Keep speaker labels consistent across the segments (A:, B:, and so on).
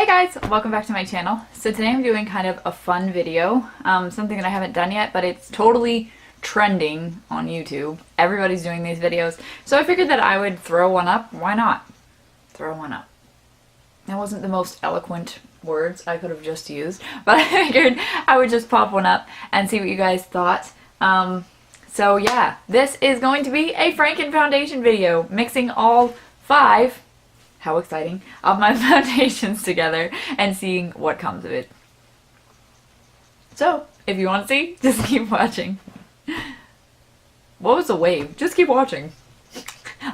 A: Hey guys, welcome back to my channel. So today I'm doing kind of a fun video, something that I haven't done yet, but it's totally trending on YouTube. Everybody's doing these videos. So I figured that I would throw one up. Why not? Throw one up. That wasn't the most eloquent words I could have just used, but I figured I would just pop one up and see what you guys thought. So yeah, this is going to be a Franken foundation video, mixing all 5, how exciting, of my foundations together and seeing what comes of it. So, if you want to see, just keep watching. What was the wave? Just keep watching.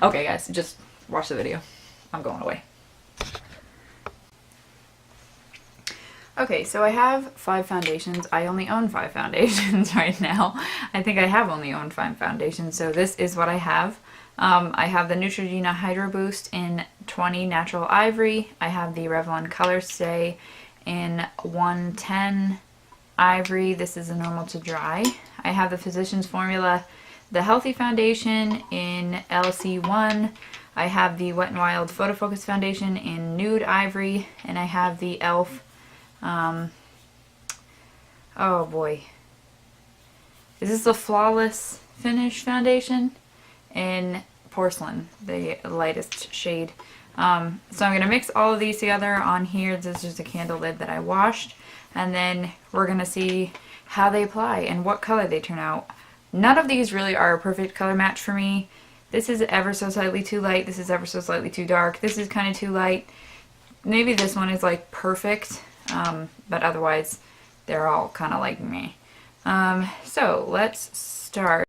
A: Okay guys, just watch the video. I'm going away. Okay, so I have 5 foundations. I only own 5 foundations right now. I think I have only owned 5 foundations, so this is what I have. I have the Neutrogena Hydro Boost in 20 Natural Ivory. I have the Revlon Color Stay in 110 Ivory. This is a normal to dry. I have the Physicians Formula, the Healthy Foundation in LC1. I have the Wet n Wild Photo Focus Foundation in Nude Ivory. And I have the e.l.f. Oh boy. Is this the Flawless Finish Foundation? In Porcelain, the lightest shade. So I'm going to mix all of these together on here. This is just a candle lid that I washed. And then we're going to see how they apply and what color they turn out. None of these really are a perfect color match for me. This is ever so slightly too light. This is ever so slightly too dark. This is kind of too light. Maybe this one is like perfect. But otherwise they're all kind of like me. So let's start.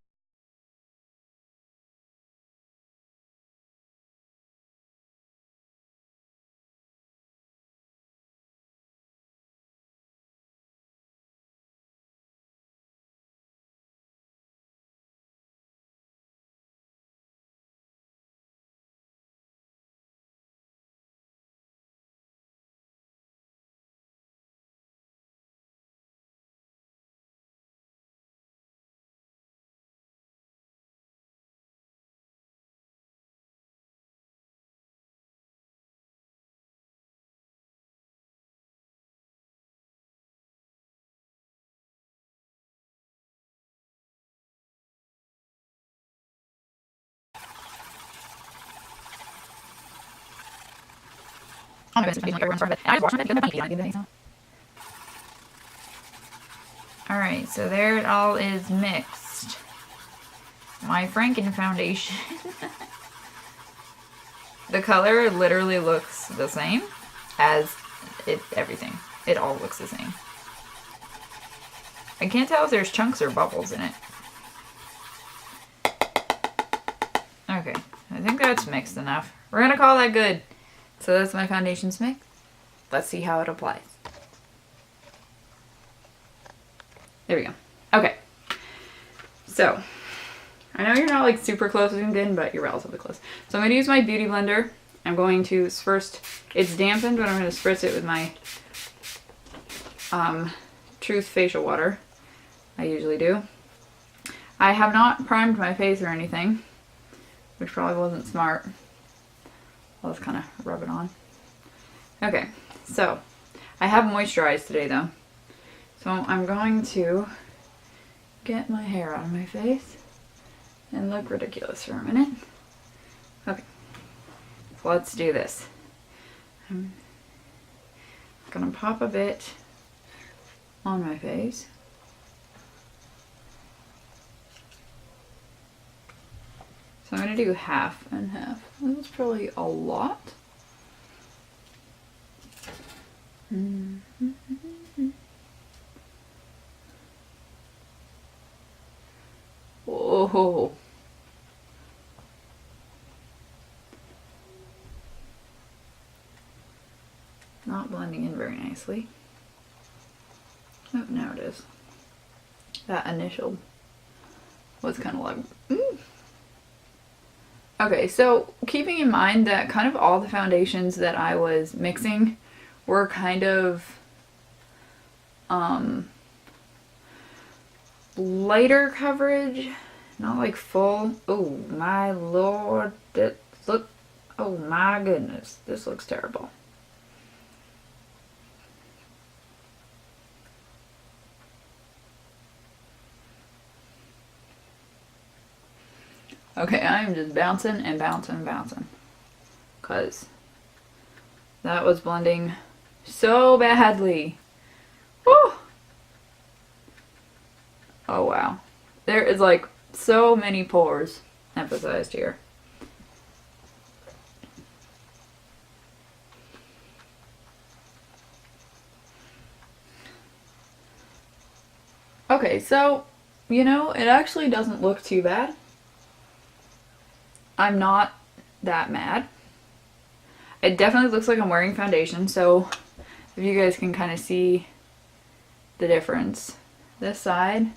A: Alright, so there it all is mixed. My Franken foundation. The color literally looks the same as everything. It all looks the same. I can't tell if there's chunks or bubbles in it. Okay, I think that's mixed enough. We're gonna call that good. So that's my foundation's mix. Let's see how it applies. There we go. Okay. So, I know you're not like super close zoomed in, but you're relatively close. So I'm going to use my Beauty Blender. I'm going to first, it's dampened, but I'm going to spritz it with my Truth Facial Water. I usually do. I have not primed my face or anything, which probably wasn't smart. I'll just kind of rub it on. Okay, so I have moisturized today though. So I'm going to get my hair out of my face and look ridiculous for a minute. Okay, so let's do this. I'm gonna pop a bit on my face. So I'm going to do half and half. That's probably a lot. Whoa. Not blending in very nicely. Oh, now it is. That initial was kind of like... Okay, so keeping in mind that kind of all the foundations that I was mixing were kind of lighter coverage, not like full. Oh my lord, oh my goodness, this looks terrible. Okay, I'm just bouncing and bouncing and bouncing. Because that was blending so badly. Woo! Oh wow. There is like so many pores emphasized here. Okay, so, you know, it actually doesn't look too bad. I'm not that mad. It definitely looks like I'm wearing foundation, so if you guys can kind of see the difference. This side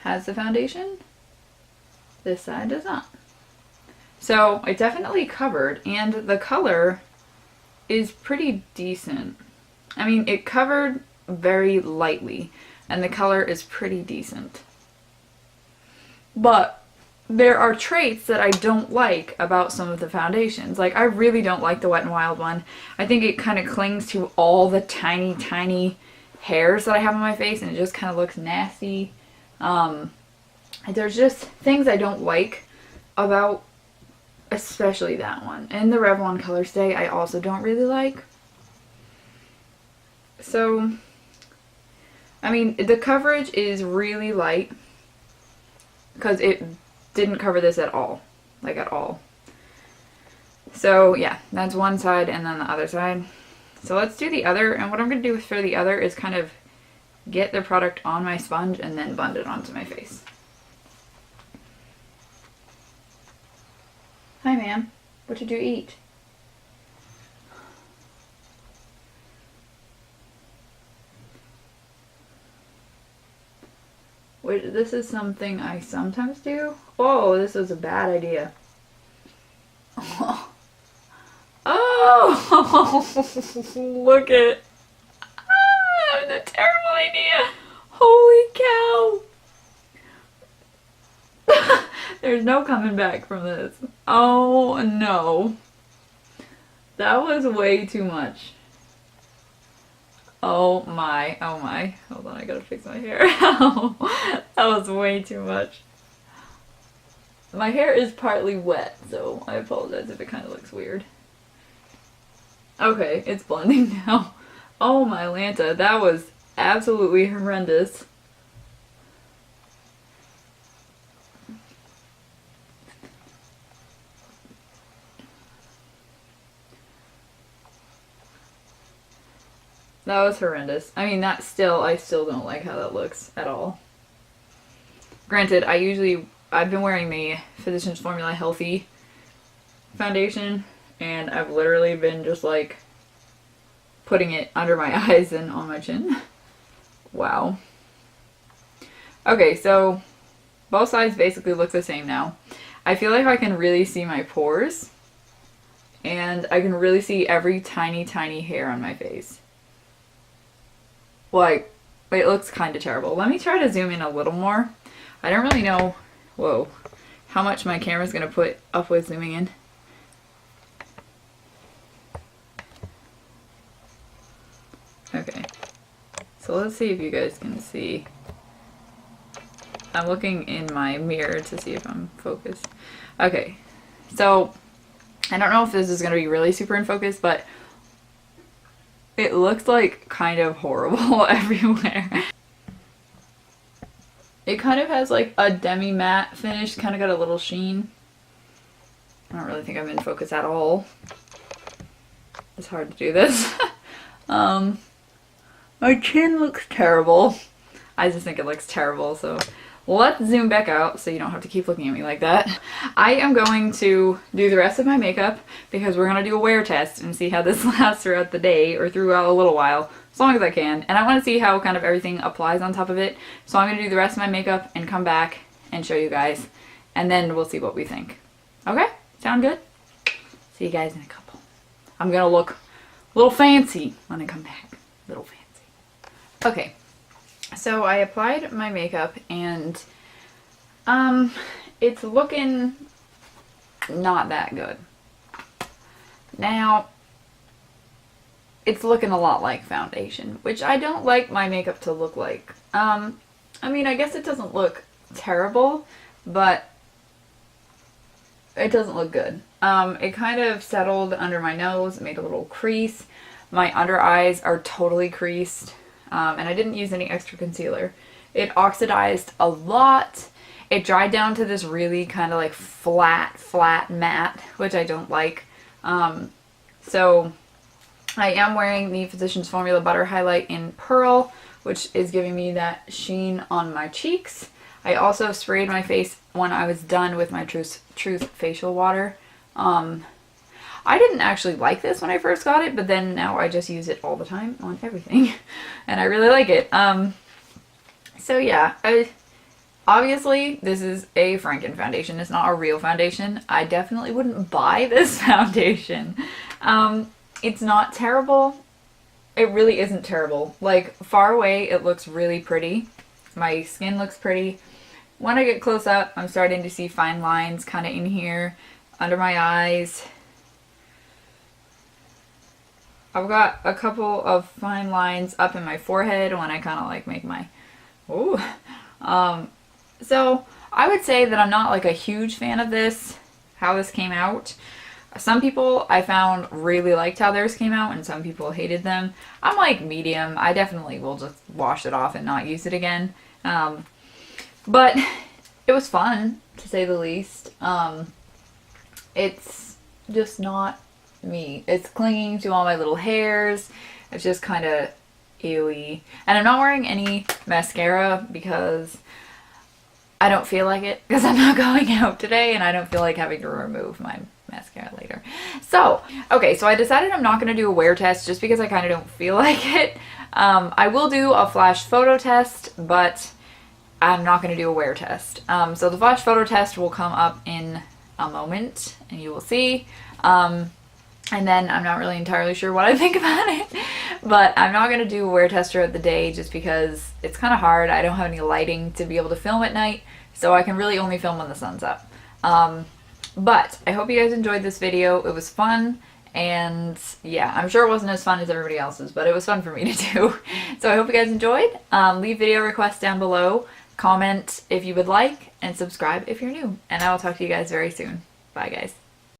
A: has the foundation, this side does not. So it definitely covered, and the color is pretty decent. I mean, it covered very lightly, and the color is pretty decent. But there are traits that I don't like about some of the foundations. Like, I really don't like the Wet n Wild one. I think it kind of clings to all the tiny, tiny hairs that I have on my face, and it just kind of looks nasty. There's just things I don't like about especially that one. And the Revlon Color Stay I also don't really like. So, I mean, the coverage is really light because it didn't cover this at all. Like, at all. So, yeah, that's one side and then the other side. So let's do the other, and what I'm going to do for the other is kind of get the product on my sponge and then blend it onto my face. Hi, ma'am. What did you eat? Wait, this is something I sometimes do. Oh, this was a bad idea. Oh, look at. Ah, that was a terrible idea. Holy cow. There's no coming back from this. Oh no. That was way too much. Oh my, oh my. Hold on, I gotta fix my hair. That was way too much. My hair is partly wet, so I apologize if it kind of looks weird. Okay, it's blending now. Oh my Lanta, that was absolutely horrendous. That was horrendous. I mean, I still don't like how that looks at all. Granted, I've been wearing the Physicians Formula Healthy foundation, and I've literally been just like putting it under my eyes and on my chin. Wow. Okay, so both sides basically look the same now. I feel like I can really see my pores, and I can really see every tiny, tiny hair on my face. Like, it looks kind of terrible. Let me try to zoom in a little more. I don't really know, whoa, how much my camera's going to put up with zooming in. Okay, so let's see if you guys can see. I'm looking in my mirror to see if I'm focused. Okay, so I don't know if this is going to be really super in focus, but it looks like kind of horrible everywhere. It kind of has like a demi-matte finish, kind of got a little sheen. I don't really think I'm in focus at all. It's hard to do this. My chin looks terrible. I just think it looks terrible, so let's zoom back out so you don't have to keep looking at me like that. I am going to do the rest of my makeup because we're going to do a wear test and see how this lasts throughout the day or throughout a little while, as long as I can. And I want to see how kind of everything applies on top of it. So I'm going to do the rest of my makeup and come back and show you guys. And then we'll see what we think. Okay? Sound good? See you guys in a couple. I'm going to look a little fancy when I come back. A little fancy. Okay. So I applied my makeup and it's looking not that good. Now, it's looking a lot like foundation, which I don't like my makeup to look like. I mean, I guess it doesn't look terrible, but it doesn't look good. It kind of settled under my nose, made a little crease. My under eyes are totally creased, and I didn't use any extra concealer. It oxidized a lot. It dried down to this really kind of like flat matte, which I don't like. So I am wearing the Physicians Formula Butter Highlight in Pearl, which is giving me that sheen on my cheeks. I also sprayed my face when I was done with my Truth facial water. I didn't actually like this when I first got it, but then now I just use it all the time on everything, and I really like it. So yeah, obviously this is a Franken foundation. It's not a real foundation. I definitely wouldn't buy this foundation. It's not terrible. It really isn't terrible. Like, far away, it looks really pretty. My skin looks pretty. When I get close up, I'm starting to see fine lines kind of in here, under my eyes. I've got a couple of fine lines up in my forehead when I kind of like make my, ooh. So I would say that I'm not like a huge fan of this, how this came out. Some people I found really liked how theirs came out, and some people hated them. I'm like medium. I definitely will just wash it off and not use it again. But it was fun, to say the least. It's just not me. It's clinging to all my little hairs. It's just kind of ewy. And I'm not wearing any mascara because I don't feel like it, because I'm not going out today and I don't feel like having to remove my mascara later. So, okay, so I decided I'm not going to do a wear test just because I kind of don't feel like it. I will do a flash photo test, but I'm not going to do a wear test. So the flash photo test will come up in a moment and you will see. And then I'm not really entirely sure what I think about it, but I'm not going to do a wear test throughout the day just because it's kind of hard. I don't have any lighting to be able to film at night, so I can really only film when the sun's up. But I hope you guys enjoyed this video. It was fun, and yeah, I'm sure it wasn't as fun as everybody else's, but it was fun for me to do. So I hope you guys enjoyed. Leave video requests down below, comment if you would like, and subscribe if you're new. And I will talk to you guys very soon. Bye guys.